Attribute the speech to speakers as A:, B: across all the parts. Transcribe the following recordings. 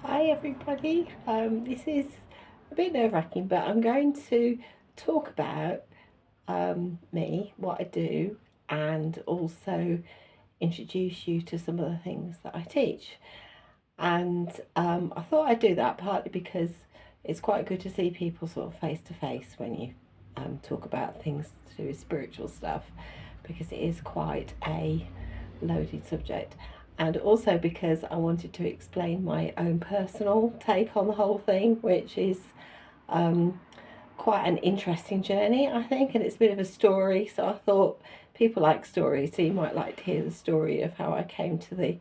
A: Hi everybody. This is a bit nerve-wracking, but I'm going to talk about me, what I do, and also introduce you to some of the things that I teach. And I thought I'd do that partly because it's quite good to see people sort of face to face when you talk about things to do with spiritual stuff, because it is quite a loaded subject. And also because I wanted to explain my own personal take on the whole thing, which is um, quite an interesting journey, I think, and it's a bit of a story. So I thought people like stories, so you might like to hear the story of how I came to the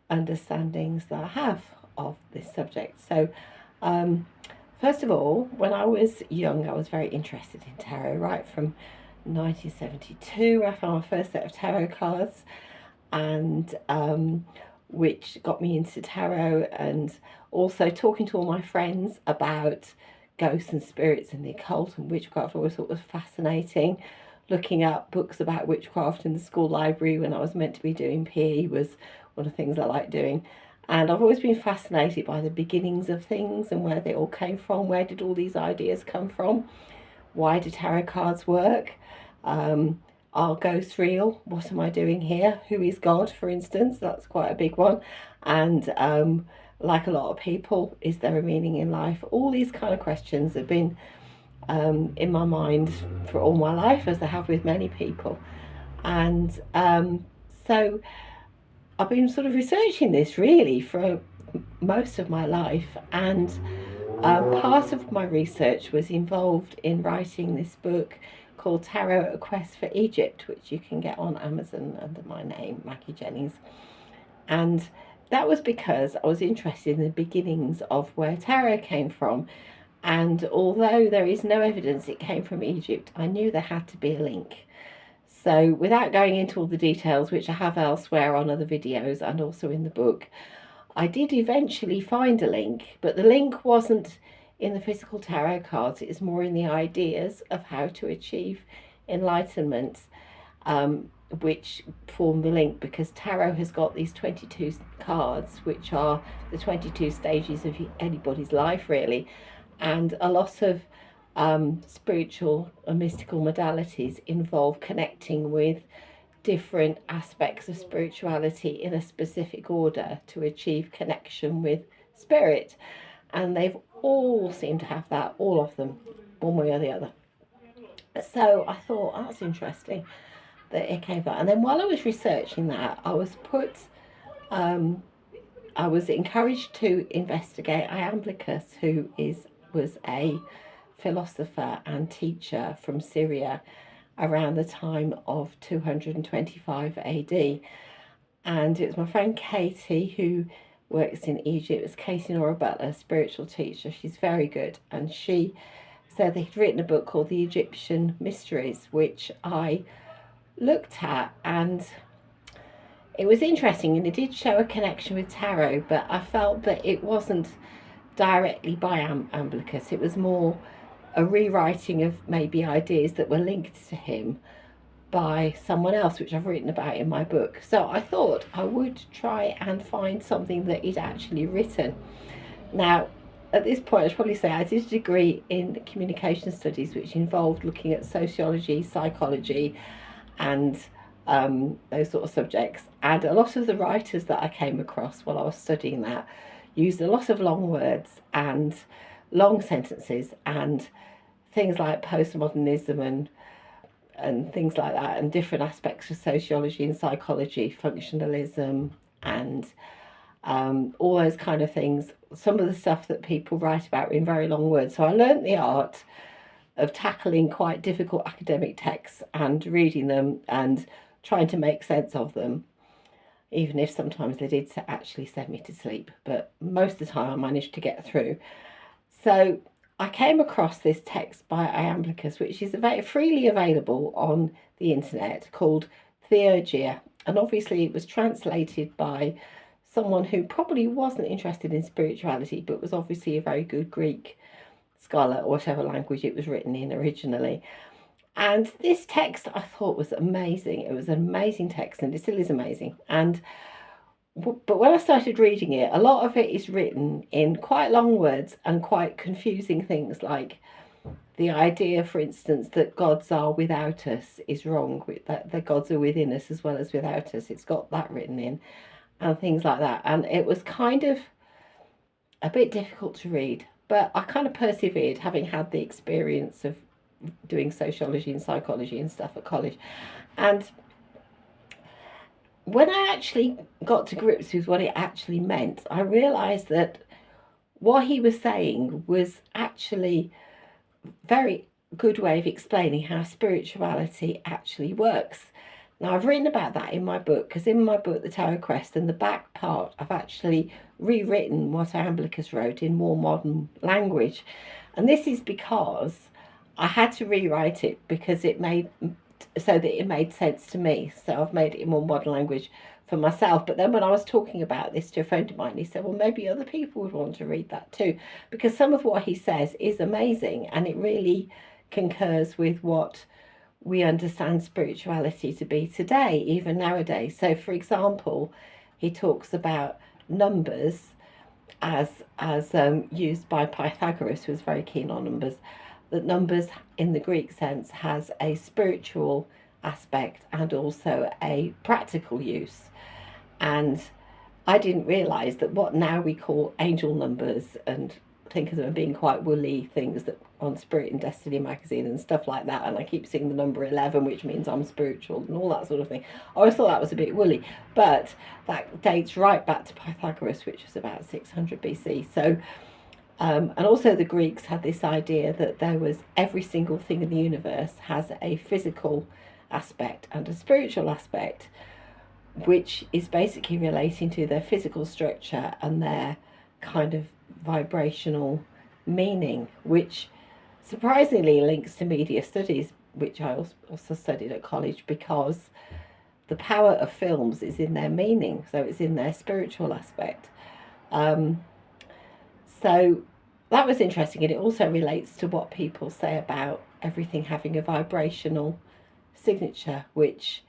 A: understandings that I have of this subject. So, um, first of all, when I was young, I was very interested in tarot, right from 1972. I found my first set of tarot cards, and which got me into tarot, and also talking to all my friends about ghosts and spirits and the occult and witchcraft. I always thought was fascinating. Looking up books about witchcraft in the school library when I was meant to be doing PE was one of the things I like doing. And I've always been fascinated by the beginnings of things and where they all came from. Where did all these ideas come from? Why do tarot cards work? Um, are ghosts real? What am I doing here? Who is God, for instance? That's quite a big one. And like a lot of people, is there a meaning in life? All these kind of questions have been in my mind for all my life, as they have with many people. And so I've been sort of researching this really for most of my life. And part of my research was involved in writing this book called Tarot: A Quest for Egypt, which you can get on Amazon under my name, Maggie Jennings. And that was because I was interested in the beginnings of where tarot came from. And although there is no evidence it came from Egypt, I knew there had to be a link. So, without going into all the details, which I have elsewhere on other videos and also in the book, I did eventually find a link, but the link wasn't in the physical tarot cards, it is more in the ideas of how to achieve enlightenment, which form the link, because tarot has got these 22 cards, which are the 22 stages of anybody's life, really. And a lot of spiritual and mystical modalities involve connecting with different aspects of spirituality in a specific order to achieve connection with spirit. And they've all seemed to have that, all of them, one way or the other. So I thought, oh, that's interesting that it came back. And then while I was researching that, um, I was encouraged to investigate Iamblichus, who was a philosopher and teacher from Syria around the time of 225 AD. And it was my friend Katie who works in Egypt. It's Katie Nora Butler, spiritual teacher. She's very good. And she said that he'd written a book called The Egyptian Mysteries, which I looked at, and it was interesting, and it did show a connection with tarot, but I felt that it wasn't directly by Iamblichus. It was more a rewriting of maybe ideas that were linked to him by someone else, which I've written about in my book. So I thought I would try and find something that he'd actually written. Now, at this point, I should probably say I did a degree in communication studies, which involved looking at sociology, psychology, and those sort of subjects. And a lot of the writers that I came across while I was studying that used a lot of long words and long sentences and things like postmodernism and things like that, and different aspects of sociology and psychology, functionalism, and all those kind of things. Some of the stuff that people write about in very long words. So I learnt the art of tackling quite difficult academic texts and reading them and trying to make sense of them, even if sometimes they did actually send me to sleep. But most of the time I managed to get through. So I came across this text by Iamblichus, which is freely available on the internet, called Theurgia. And obviously it was translated by someone who probably wasn't interested in spirituality, but was obviously a very good Greek scholar, or whatever language it was written in originally. And this text I thought was amazing. It was an amazing text, and it still is amazing. And but when I started reading it, a lot of it is written in quite long words and quite confusing things, like the idea, for instance, that gods are without us is wrong, that the gods are within us as well as without us. It's got that written in and things like that. And it was kind of a bit difficult to read, but I kind of persevered, having had the experience of doing sociology and psychology and stuff at college. And when I actually got to grips with what it actually meant, I realised that what he was saying was actually a very good way of explaining how spirituality actually works. Now, I've written about that in my book, because in my book, The Tarot Quest, and the back part, I've actually rewritten what Iamblichus wrote in more modern language. And this is because I had to rewrite it because it made so that it made sense to me. So I've made it in more modern language for myself. But then when I was talking about this to a friend of mine, he said, well, maybe other people would want to read that too, because some of what he says is amazing and it really concurs with what we understand spirituality to be today, even nowadays. So, for example, he talks about numbers as used by Pythagoras, who was very keen on numbers, that numbers in the Greek sense has a spiritual aspect and also a practical use. And I didn't realise that what now we call angel numbers, and think of them being quite woolly things that on Spirit and Destiny magazine and stuff like that, and I keep seeing the number 11, which means I'm spiritual and all that sort of thing. I always thought that was a bit woolly, but that dates right back to Pythagoras, which was about 600 BC. So and also the Greeks had this idea that there was every single thing in the universe has a physical aspect and a spiritual aspect, which is basically relating to their physical structure and their kind of vibrational meaning, which surprisingly links to media studies, which I also studied at college, because the power of films is in their meaning, so it's in their spiritual aspect. So that was interesting, and it also relates to what people say about everything having a vibrational signature, which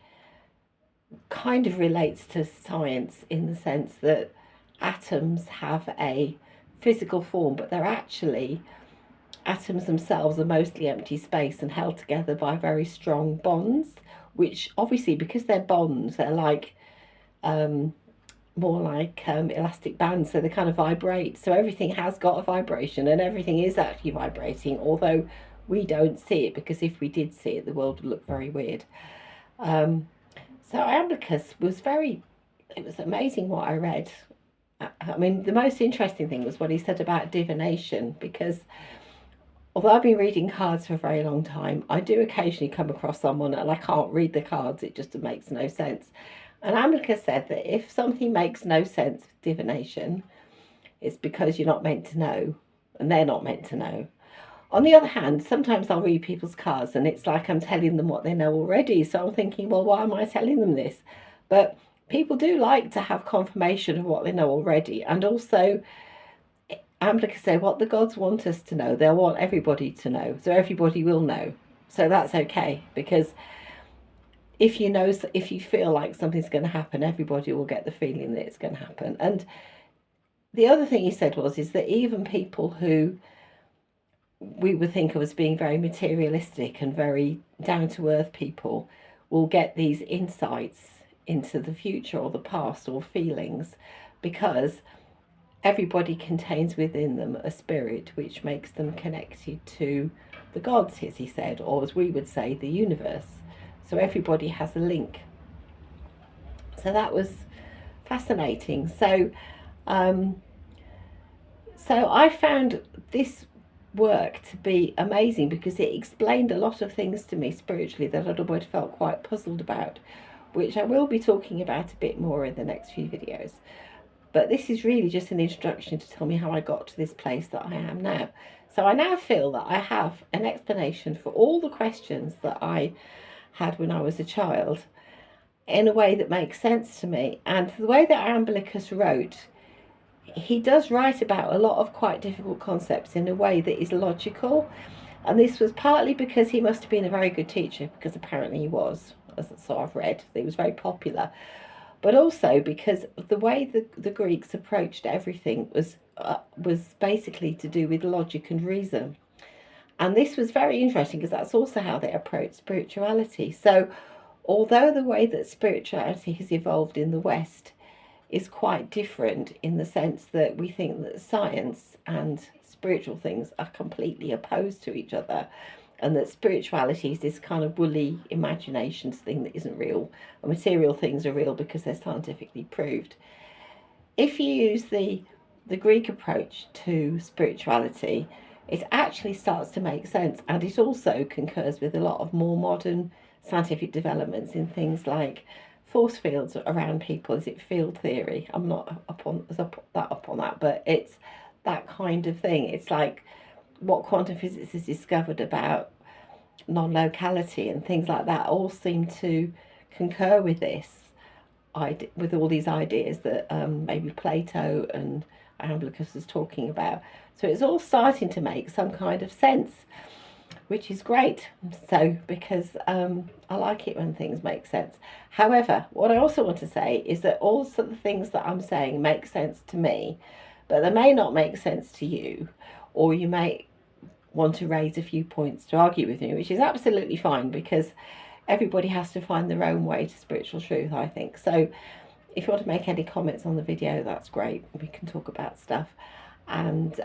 A: kind of relates to science in the sense that atoms have a physical form, but they're actually, atoms themselves are mostly empty space and held together by very strong bonds, which obviously, because they're bonds, they're like more like elastic bands, so they kind of vibrate. So everything has got a vibration and everything is actually vibrating, although we don't see it, because if we did see it, the world would look very weird. So Iamblichus was it was amazing what I read. I mean, the most interesting thing was what he said about divination, because although I've been reading cards for a very long time, I do occasionally come across someone and I can't read the cards, it just makes no sense. And Iamblichus said that if something makes no sense with divination, it's because you're not meant to know, and they're not meant to know. On the other hand, sometimes I'll read people's cards and it's like I'm telling them what they know already. So I'm thinking, well, why am I telling them this? But people do like to have confirmation of what they know already. And also, Iamblichus said, what the gods want us to know, they'll want everybody to know. So everybody will know. So that's okay, because if you know, if you feel like something's going to happen, everybody will get the feeling that it's going to happen. And the other thing he said is that even people who we would think of as being very materialistic and very down-to-earth people will get these insights into the future or the past or feelings, because everybody contains within them a spirit which makes them connected to the gods, as he said, or as we would say, the universe. So everybody has a link. So that was fascinating. So I found this work to be amazing because it explained a lot of things to me spiritually that I'd always felt quite puzzled about, which I will be talking about a bit more in the next few videos. But this is really just an introduction to tell me how I got to this place that I am now. So I now feel that I have an explanation for all the questions that I had when I was a child in a way that makes sense to me. And the way that Iamblichus wrote, he does write about a lot of quite difficult concepts in a way that is logical. And this was partly because he must have been a very good teacher, because apparently he was, so I've read, he was very popular. but also because the way the Greeks approached everything was basically to do with logic and reason. And this was very interesting because that's also how they approach spirituality. So although the way that spirituality has evolved in the West is quite different in the sense that we think that science and spiritual things are completely opposed to each other, and that spirituality is this kind of woolly imaginations thing that isn't real, and material things are real because they're scientifically proved. If you use the Greek approach to spirituality, it actually starts to make sense, and it also concurs with a lot of more modern scientific developments in things like force fields around people. Is it field theory? I'm not up on that, but it's that kind of thing. It's like what quantum physics has discovered about non-locality and things like that all seem to concur with this, with all these ideas that maybe Plato and Iamblichus was talking about. So it's all starting to make some kind of sense, which is great. So because I like it when things make sense. However, what I also want to say is that all the things that I'm saying make sense to me, but they may not make sense to you, or you may want to raise a few points to argue with me, which is absolutely fine, because everybody has to find their own way to spiritual truth, I think. So if you want to make any comments on the video, that's great. We can talk about stuff. And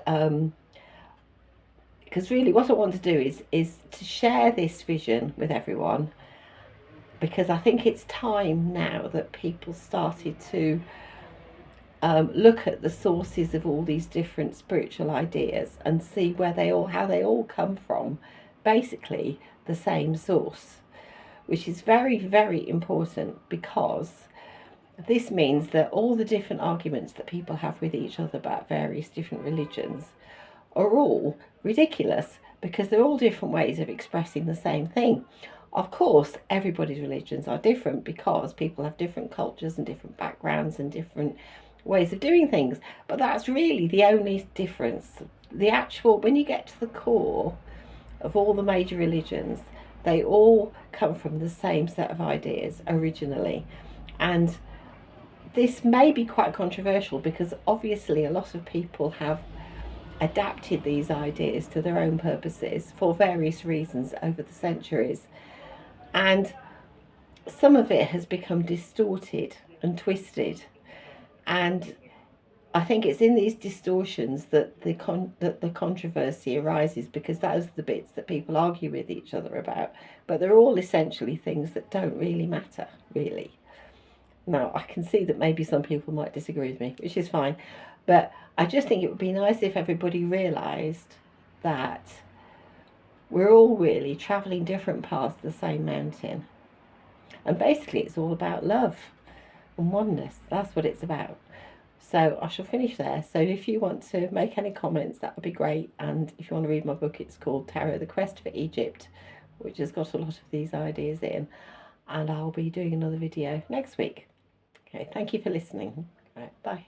A: because really what I want to do is to share this vision with everyone, because I think it's time now that people started to look at the sources of all these different spiritual ideas and see how they all come from basically the same source, which is very, very important, because this means that all the different arguments that people have with each other about various different religions are all ridiculous, because they're all different ways of expressing the same thing. Of course, everybody's religions are different because people have different cultures and different backgrounds and different ways of doing things, but that's really the only difference. When you get to the core of all the major religions, they all come from the same set of ideas originally. And this may be quite controversial because obviously a lot of people have adapted these ideas to their own purposes for various reasons over the centuries, and some of it has become distorted and twisted. And I think it's in these distortions that the controversy arises, because those are the bits that people argue with each other about. But they're all essentially things that don't really matter, really. Now, I can see that maybe some people might disagree with me, which is fine. But I just think it would be nice if everybody realised that we're all really travelling different paths to the same mountain. And basically it's all about love and oneness. That's what it's about. So I shall finish there. So if you want to make any comments, that would be great. And if you want to read my book, it's called Tarot: The Quest for Egypt, which has got a lot of these ideas in. And I'll be doing another video next week. Okay, thank you for listening. All right, bye.